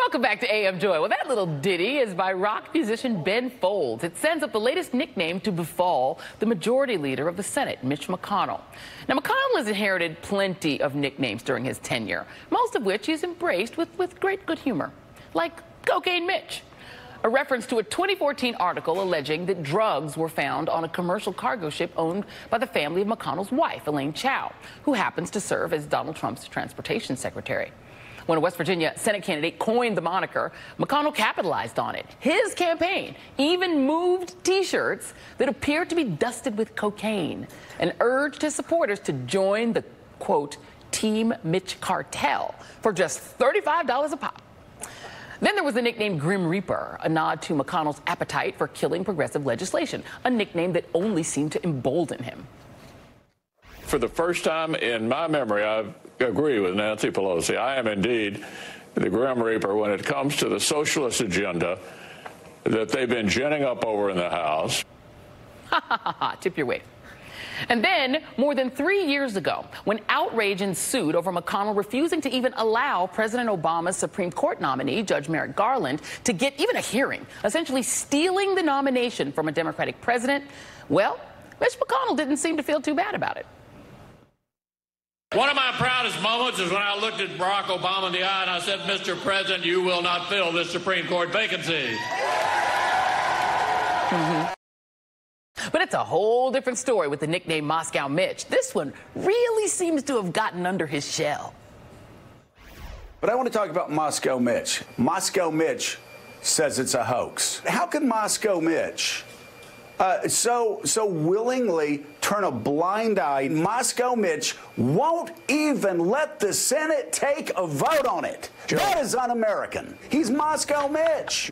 Welcome back to AM Joy. Well, that little ditty is by rock musician Ben Folds. It sends up the latest nickname to befall the majority leader of the Senate, Mitch McConnell. Now, McConnell has inherited plenty of nicknames during his tenure, most of which he's embraced with great good humor, like Cocaine Mitch, a reference to a 2014 article alleging that drugs were found on a commercial cargo ship owned by the family of McConnell's wife, Elaine Chao, who happens to serve as Donald Trump's transportation secretary. When a West Virginia Senate candidate coined the moniker, McConnell capitalized on it. His campaign even moved T-shirts that appeared to be dusted with cocaine and urged his supporters to join the, quote, Team Mitch cartel for just $35 a pop. Then there was the nickname Grim Reaper, a nod to McConnell's appetite for killing progressive legislation, a nickname that only seemed to embolden him. For the first time in my memory, I agree with Nancy Pelosi. I am indeed the Grim Reaper when it comes to the socialist agenda that they've been ginning up over in the House. Ha ha ha ha, tip your weight. And then, more than 3 years ago, when outrage ensued over McConnell refusing to even allow President Obama's Supreme Court nominee, Judge Merrick Garland, to get even a hearing, essentially stealing the nomination from a Democratic president, well, Mitch McConnell didn't seem to feel too bad about it. One of my proudest moments is when I looked at Barack Obama in the eye and I said, Mr. President, you will not fill this Supreme Court vacancy. But it's a whole different story with the nickname Moscow Mitch. This one really seems to have gotten under his shell. But I want to talk about Moscow Mitch. Moscow Mitch says it's a hoax. How can Moscow Mitch so willingly turn a blind eye? Moscow Mitch won't even let the Senate take a vote on it. Joe. That is un-American. He's Moscow Mitch.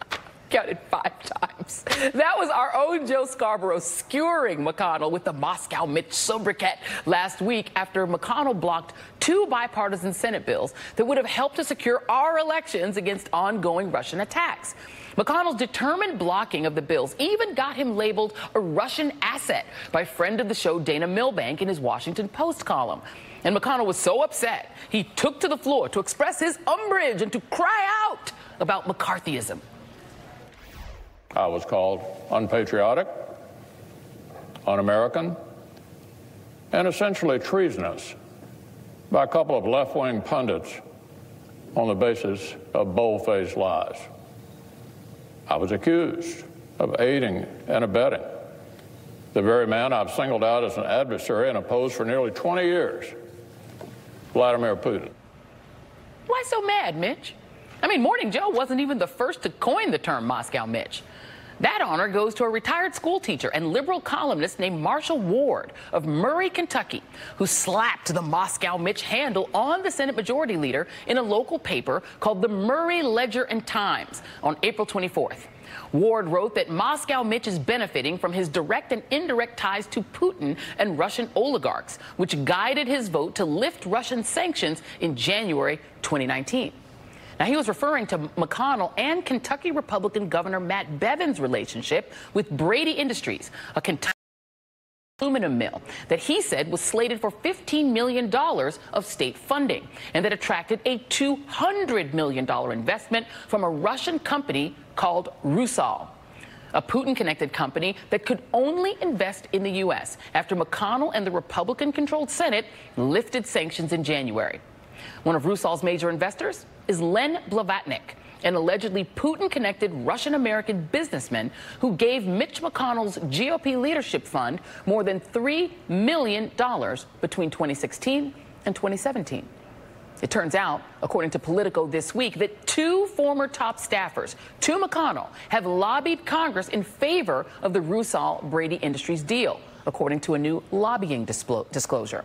Counted 5 times. That was our own Joe Scarborough skewering McConnell with the Moscow Mitch sobriquet last week after McConnell blocked 2 bipartisan Senate bills that would have helped to secure our elections against ongoing Russian attacks. McConnell's determined blocking of the bills even got him labeled a Russian asset by friend of the show Dana Milbank in his Washington Post column. And McConnell was so upset, he took to the floor to express his umbrage and to cry out about McCarthyism. I was called unpatriotic, un-American, and essentially treasonous by a couple of left-wing pundits on the basis of bold-faced lies. I was accused of aiding and abetting the very man I've singled out as an adversary and opposed for nearly 20 years, Vladimir Putin. Why so mad, Mitch? I mean, Morning Joe wasn't even the first to coin the term Moscow Mitch. That honor goes to a retired school teacher and liberal columnist named Marshall Ward of Murray, Kentucky, who slapped the Moscow Mitch handle on the Senate Majority Leader in a local paper called the Murray Ledger and Times on April 24th. Ward wrote that Moscow Mitch is benefiting from his direct and indirect ties to Putin and Russian oligarchs, which guided his vote to lift Russian sanctions in January 2019. Now, he was referring to McConnell and Kentucky Republican Governor Matt Bevin's relationship with Brady Industries, a Kentucky aluminum mill that he said was slated for $15 million of state funding and that attracted a $200 million investment from a Russian company called Rusal, a Putin-connected company that could only invest in the U.S. after McConnell and the Republican-controlled Senate lifted sanctions in January. One of Rusal's major investors is Len Blavatnik, an allegedly Putin-connected Russian-American businessman who gave Mitch McConnell's GOP leadership fund more than $3 million between 2016 and 2017. It turns out, according to Politico this week, that 2 former top staffers to McConnell have lobbied Congress in favor of the Rusal-Brady Industries deal, according to a new lobbying disclosure.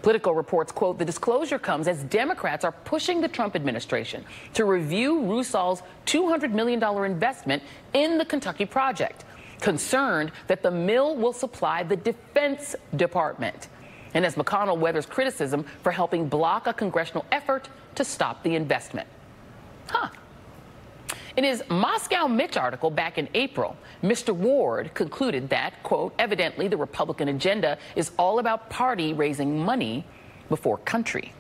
Politico reports, quote, the disclosure comes as Democrats are pushing the Trump administration to review Rusal's $200 million investment in the Kentucky project, concerned that the mill will supply the Defense Department. And as McConnell weathers criticism for helping block a congressional effort to stop the investment. In his Moscow Mitch article back in April, Mr. Ward concluded that, quote, evidently the Republican agenda is all about party raising money before country.